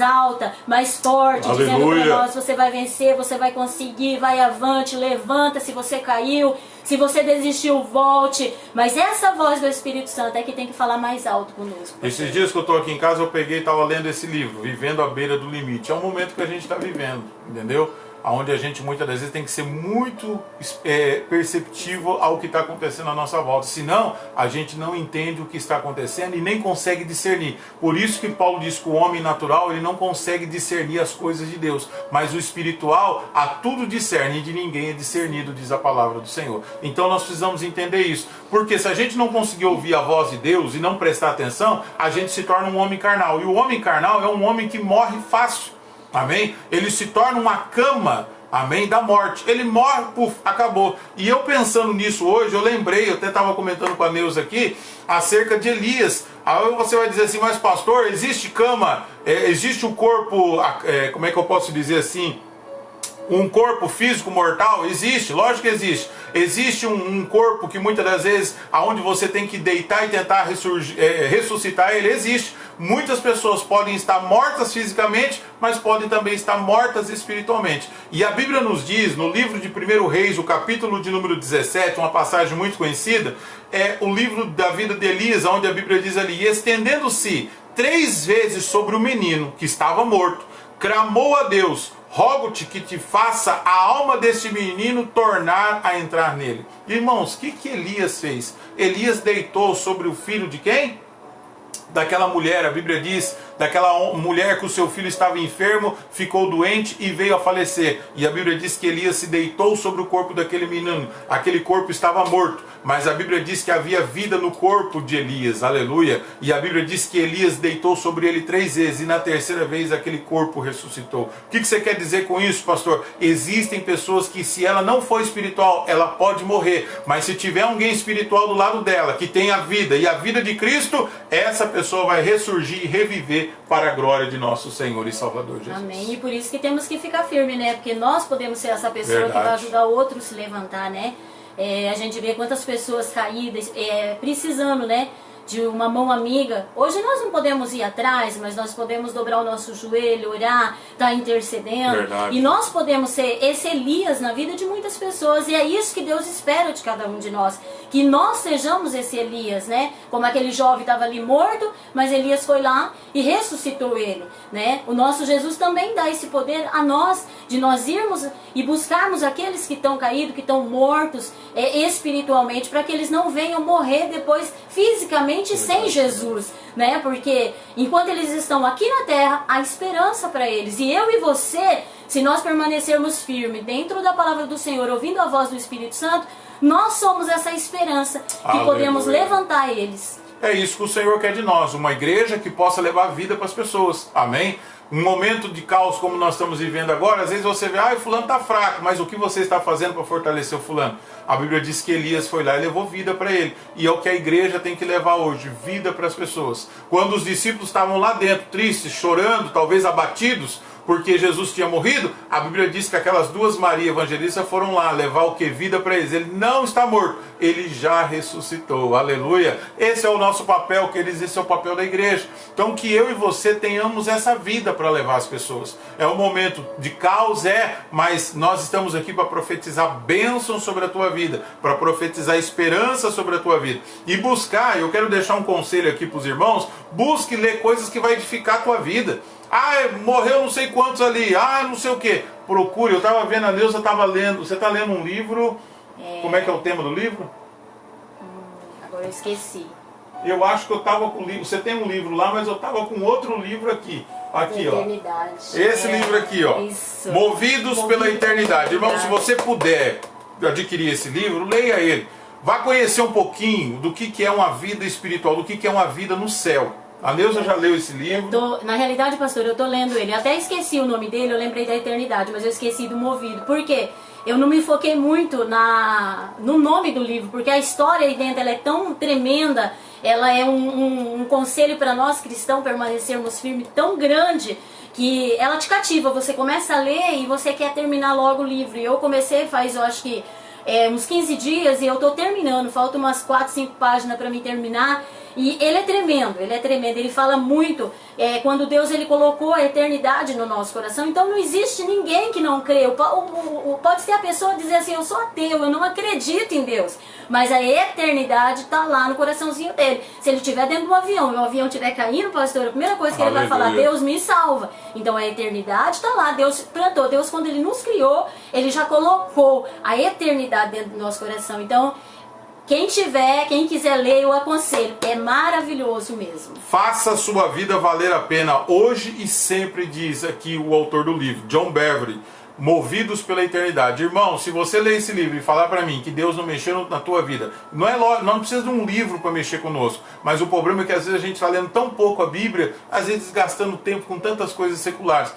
alta, mais forte, Aleluia. Dizendo para nós: você vai vencer, você vai conseguir, vai avante, levanta se você caiu, se você desistiu, volte. Mas essa voz do Espírito Santo é que tem que falar mais alto conosco. Esses dias que eu estou aqui em casa, eu peguei e estava lendo esse livro, Vivendo à Beira do Limite. É um momento que a gente está vivendo, entendeu? Onde a gente muitas das vezes tem que ser muito perceptivo ao que está acontecendo à nossa volta. Senão, a gente não entende o que está acontecendo e nem consegue discernir. Por isso que Paulo diz que o homem natural, ele não consegue discernir as coisas de Deus. Mas o espiritual, a tudo discerne, e de ninguém é discernido, diz a palavra do Senhor. Então nós precisamos entender isso. Porque se a gente não conseguir ouvir a voz de Deus e não prestar atenção, a gente se torna um homem carnal. E o homem carnal é um homem que morre fácil. Amém? Ele se torna uma cama, amém, da morte. Ele morre, puf, acabou. E eu pensando nisso hoje, eu lembrei, eu até estava comentando com a Neuza aqui, acerca de Elias. Aí você vai dizer assim: mas pastor, existe cama, existe o corpo, como é que eu posso dizer assim? Um corpo físico mortal? Existe, lógico que existe. Existe um corpo que muitas das vezes, aonde você tem que deitar e tentar ressuscitar ele, existe. Muitas pessoas podem estar mortas fisicamente, mas podem também estar mortas espiritualmente. E a Bíblia nos diz, no livro de 1 Reis, o capítulo de número 17, uma passagem muito conhecida, é o livro da vida de Elias, onde a Bíblia diz ali: e estendendo-se 3 vezes sobre o menino, que estava morto, clamou a Deus: rogo-te que te faça a alma deste menino tornar a entrar nele. Irmãos, o que Elias fez? Elias deitou sobre o filho de quem? Daquela mulher, a Bíblia diz, daquela mulher que o seu filho estava enfermo, ficou doente e veio a falecer. E a Bíblia diz que Elias se deitou sobre o corpo daquele menino. Aquele corpo estava morto, mas a Bíblia diz que havia vida no corpo de Elias, aleluia. E a Bíblia diz que Elias deitou sobre ele 3 vezes, e na terceira vez aquele corpo ressuscitou. O que você quer dizer com isso, pastor? Existem pessoas que, se ela não for espiritual, ela pode morrer, mas se tiver alguém espiritual do lado dela, que tem a vida e a vida de Cristo, essa pessoa vai ressurgir e reviver para a glória de nosso Senhor e Salvador Jesus. Amém. E por isso que temos que ficar firme, né? Porque nós podemos ser essa pessoa Verdade. que vai ajudar o outro a se levantar, né? A gente vê quantas pessoas caídas, precisando, né? de uma mão amiga. Hoje nós não podemos ir atrás, mas nós podemos dobrar o nosso joelho, orar, estar intercedendo. Verdade. E nós podemos ser esse Elias na vida de muitas pessoas. E é isso que Deus espera de cada um de nós. Que nós sejamos esse Elias, né? Como aquele jovem estava ali morto, mas Elias foi lá e ressuscitou ele, né? O nosso Jesus também dá esse poder a nós, de nós irmos e buscarmos aqueles que estão caídos, que estão mortos espiritualmente, para que eles não venham morrer depois fisicamente sem Jesus, né? Porque enquanto eles estão aqui na terra, há esperança para eles. E eu e você, se nós permanecermos firmes dentro da palavra do Senhor, ouvindo a voz do Espírito Santo, nós somos essa esperança que Aleluia. podemos levantar eles. É isso que o Senhor quer de nós, uma igreja que possa levar vida para as pessoas, amém? Um momento de caos como nós estamos vivendo agora, às vezes você vê, o fulano está fraco, mas o que você está fazendo para fortalecer o fulano? A Bíblia diz que Elias foi lá e levou vida para ele, e é o que a igreja tem que levar hoje, vida para as pessoas. Quando os discípulos estavam lá dentro, tristes, chorando, talvez abatidos, porque Jesus tinha morrido, a Bíblia diz que aquelas duas Maria evangelistas foram lá levar o que? Vida para eles. Ele não está morto, ele já ressuscitou, aleluia. Esse é o nosso papel, queridos, esse é o papel da igreja. Então que eu e você tenhamos essa vida para levar as pessoas. É um momento de caos, mas nós estamos aqui para profetizar bênção sobre a tua vida, para profetizar esperança sobre a tua vida. E buscar, eu quero deixar um conselho aqui para os irmãos, busque ler coisas que vai edificar a tua vida. Morreu não sei quantos ali, não sei o que. Procure, eu estava vendo, a Neuza estava lendo, você está lendo um livro, como é que é o tema do livro? Agora eu esqueci. Eu acho que eu estava com o livro, você tem um livro lá, mas eu estava com outro livro aqui. Aqui, ó. Esse livro aqui, ó. Isso. Movidos pela Eternidade. Irmão, se você puder adquirir esse livro, leia ele. Vá conhecer um pouquinho do que é uma vida espiritual, do que é uma vida no céu. A Neuza já leu esse livro? Na realidade, pastor, eu estou lendo ele. Eu até esqueci o nome dele, eu lembrei da eternidade, mas eu esqueci do Movido. Por quê? Eu não me foquei muito no nome do livro, porque a história aí dentro ela é tão tremenda, ela é um conselho para nós cristãos permanecermos firmes tão grande, que ela te cativa. Você começa a ler e você quer terminar logo o livro. E eu comecei eu acho que uns 15 dias e eu estou terminando, faltam umas 4, 5 páginas para mim terminar. E ele é tremendo, ele fala muito, quando Deus ele colocou a eternidade no nosso coração, então não existe ninguém que não crê. Pode ser a pessoa dizer assim, eu sou ateu, eu não acredito em Deus, mas a eternidade está lá no coraçãozinho dele. Se ele estiver dentro do avião e o avião estiver caindo, pastor, a primeira coisa que ele vai falar, Deus me salva. Então a eternidade está lá, Deus plantou, Deus quando ele nos criou, ele já colocou a eternidade dentro do nosso coração. Então, quem quiser ler, eu aconselho. É maravilhoso mesmo. Faça a sua vida valer a pena hoje e sempre, diz aqui o autor do livro, John Beverly, Movidos pela Eternidade. Irmão, se você ler esse livro e falar para mim que Deus não mexeu na tua vida, não precisa de um livro para mexer conosco, mas o problema é que às vezes a gente está lendo tão pouco a Bíblia, às vezes gastando tempo com tantas coisas seculares.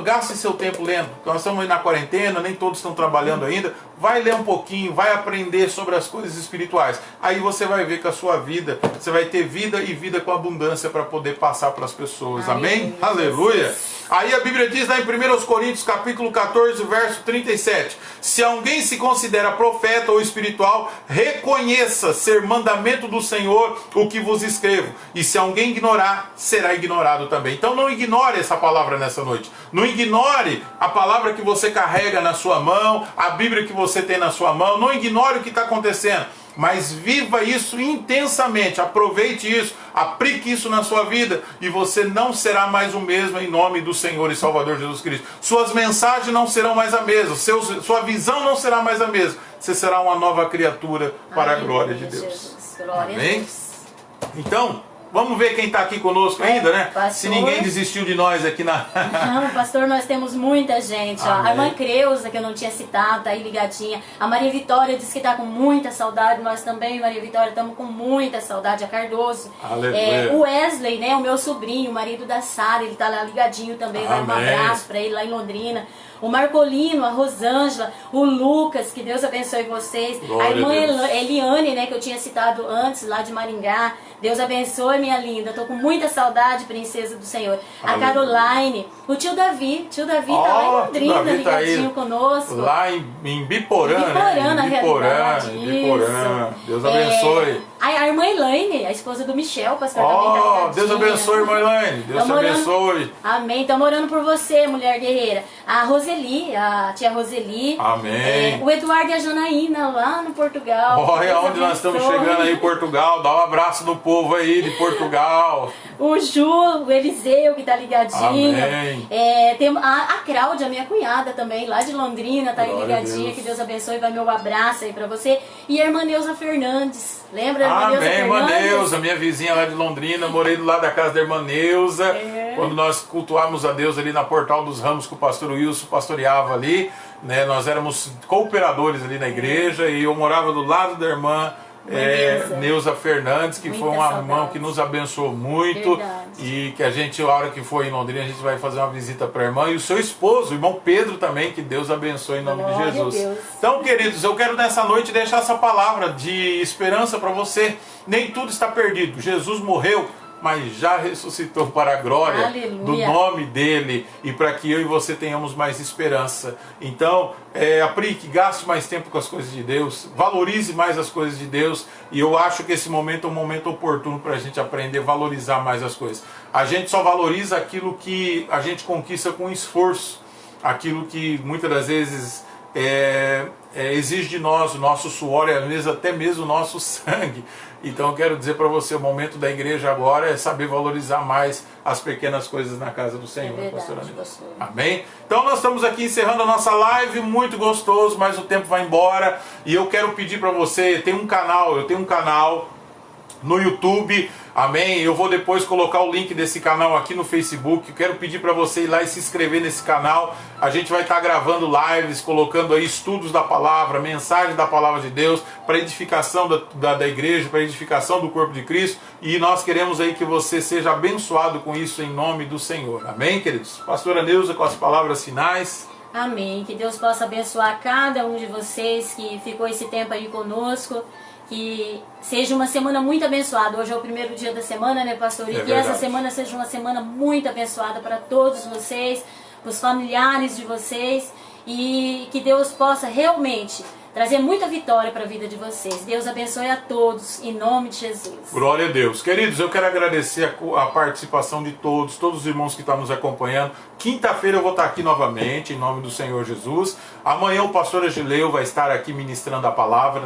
Gaste seu tempo lendo. Nós estamos aí na quarentena, nem todos estão trabalhando ainda. Vai ler um pouquinho, vai aprender sobre as coisas espirituais. Aí você vai ver que a sua vida, você vai ter vida e vida com abundância para poder passar para as pessoas. Amém? Aleluia! Aí a Bíblia diz lá em 1 Coríntios capítulo 14, verso 37. Se alguém se considera profeta ou espiritual, reconheça ser mandamento do Senhor o que vos escrevo. E se alguém ignorar, será ignorado também. Então não ignore essa palavra nessa noite. Não ignore a palavra que você carrega na sua mão, a Bíblia que você tem na sua mão. Não ignore o que está acontecendo. Mas viva isso intensamente, aproveite isso, aplique isso na sua vida e você não será mais o mesmo em nome do Senhor e Salvador Jesus Cristo. Suas mensagens não serão mais a mesma, sua visão não será mais a mesma. Você será uma nova criatura para a glória de Deus. Amém? Então, vamos ver quem está aqui conosco ainda, né? Pastor. Se ninguém desistiu de nós aqui na... Não, pastor, nós temos muita gente. Ó. A irmã Creuza, que eu não tinha citado, tá aí ligadinha. A Maria Vitória disse que está com muita saudade. Nós também, Maria Vitória, estamos com muita saudade. A Cardoso. Aleluia. O Wesley, né, o meu sobrinho, o marido da Sara, ele está lá ligadinho também. Vai um abraço para ele lá em Londrina. O Marcolino, a Rosângela, o Lucas, que Deus abençoe vocês. Glória a irmã a Eliane, né, que eu tinha citado antes, lá de Maringá. Deus abençoe, minha linda. Estou com muita saudade, princesa do Senhor. A Caroline, o tio Davi. Tio Davi tá lá em Londrina, ligadinho conosco. Lá em Biporã, Biporã, né? na realidade. Biporã. Deus abençoe. A irmã Elaine, a esposa do Michel, pastor, também tá ligadinha. Deus abençoe, irmã Elaine. Deus te abençoe. Amém. Estamos orando por você, mulher guerreira. A Roseli, a tia Roseli. Amém. O Eduardo e a Janaína, lá no Portugal. Olha onde nós estamos chegando aí em Portugal. Dá um abraço no povo aí de Portugal. O Ju, o Eliseu, que tá ligadinho. Amém. Tem a Cláudia, minha cunhada também, lá de Londrina, tá aí ligadinha. Que Deus abençoe, vai meu abraço aí pra você. E a irmã Neuza Fernandes. Lembra? Amém, irmã Neuza, minha vizinha lá de Londrina. Morei do lado da casa da irmã Neuza. Quando nós cultuávamos a Deus ali na Portal dos Ramos, que o pastor Wilson pastoreava ali, né? Nós éramos cooperadores ali na igreja e eu morava do lado da irmã Neuza Fernandes, que foi uma irmã que nos abençoou muito. Verdade. E que a gente, a hora que for em Londrina, a gente vai fazer uma visita para a irmã e o seu esposo, o irmão Pedro também, que Deus abençoe em nome de Jesus. Então, queridos, eu quero nessa noite deixar essa palavra de esperança para você. Nem tudo está perdido. Jesus morreu, mas já ressuscitou para a glória do nome dele e para que eu e você tenhamos mais esperança. Então, aplique, gaste mais tempo com as coisas de Deus, valorize mais as coisas de Deus, e eu acho que esse momento é um momento oportuno para a gente aprender a valorizar mais as coisas. A gente só valoriza aquilo que a gente conquista com esforço, aquilo que muitas das vezes exige de nós o nosso suor e às vezes até mesmo o nosso sangue. Então eu quero dizer para você, o momento da igreja agora é saber valorizar mais as pequenas coisas na casa do Senhor, pastor. Amém? Então nós estamos aqui encerrando a nossa live, muito gostoso, mas o tempo vai embora. E eu quero pedir para você, eu tenho um canal no YouTube, amém? Eu vou depois colocar o link desse canal aqui no Facebook. Eu quero pedir para você ir lá e se inscrever nesse canal. A gente vai estar gravando lives, colocando aí estudos da palavra, mensagens da palavra de Deus, para edificação da igreja, para edificação do corpo de Cristo. E nós queremos aí que você seja abençoado com isso em nome do Senhor. Amém, queridos? Pastora Neuza, com as palavras finais. Amém. Que Deus possa abençoar cada um de vocês que ficou esse tempo aí conosco. Que seja uma semana muito abençoada. Hoje é o primeiro dia da semana, né, pastor? E que essa semana seja uma semana muito abençoada para todos vocês, para os familiares de vocês, e que Deus possa realmente trazer muita vitória para a vida de vocês. Deus abençoe a todos, em nome de Jesus. Glória a Deus. Queridos, eu quero agradecer a participação de todos os irmãos que estão nos acompanhando. Quinta-feira eu vou estar aqui novamente, em nome do Senhor Jesus. Amanhã o pastor Agileu vai estar aqui ministrando a palavra.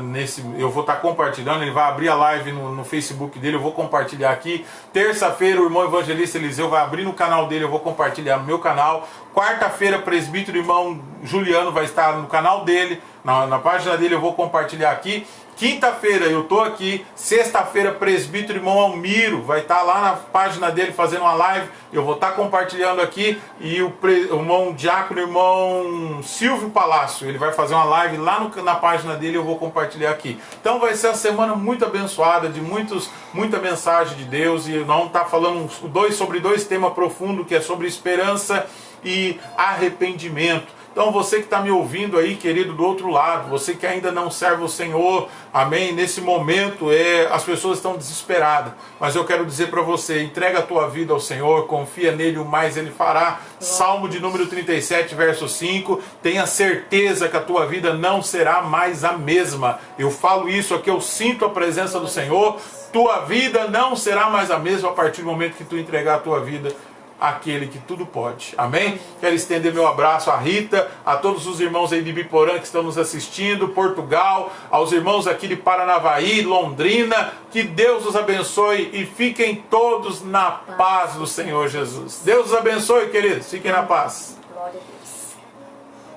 Eu vou estar compartilhando, ele vai abrir a live no Facebook dele, eu vou compartilhar aqui. Terça-feira o irmão evangelista Eliseu vai abrir no canal dele, eu vou compartilhar no meu canal. Quarta-feira, presbítero irmão Juliano vai estar no canal dele, na página dele, eu vou compartilhar aqui. Quinta-feira eu estou aqui. Sexta-feira, presbítero irmão Almiro vai estar lá na página dele fazendo uma live. Eu vou estar compartilhando aqui. E o irmão diácono, irmão Silvio Palácio, ele vai fazer uma live lá na página dele. Eu vou compartilhar aqui. Então vai ser uma semana muito abençoada, de muita mensagem de Deus. E nós vamos estar falando sobre dois temas profundos, que é sobre esperança e arrependimento. Então você que está me ouvindo aí, querido, do outro lado, você que ainda não serve o Senhor, amém? Nesse momento as pessoas estão desesperadas, mas eu quero dizer para você, entrega a tua vida ao Senhor, confia nele, o mais ele fará. Salmo de número 37, verso 5, tenha certeza que a tua vida não será mais a mesma. Eu falo isso aqui, eu sinto a presença do Senhor, tua vida não será mais a mesma a partir do momento que tu entregar a tua vida aquele que tudo pode. Amém? Quero estender meu abraço à Rita, a todos os irmãos aí de Biporã que estão nos assistindo, Portugal, aos irmãos aqui de Paranavaí, Londrina. Que Deus os abençoe e fiquem todos na paz do Senhor Jesus. Deus os abençoe, queridos. Fiquem na paz. Glória a Deus.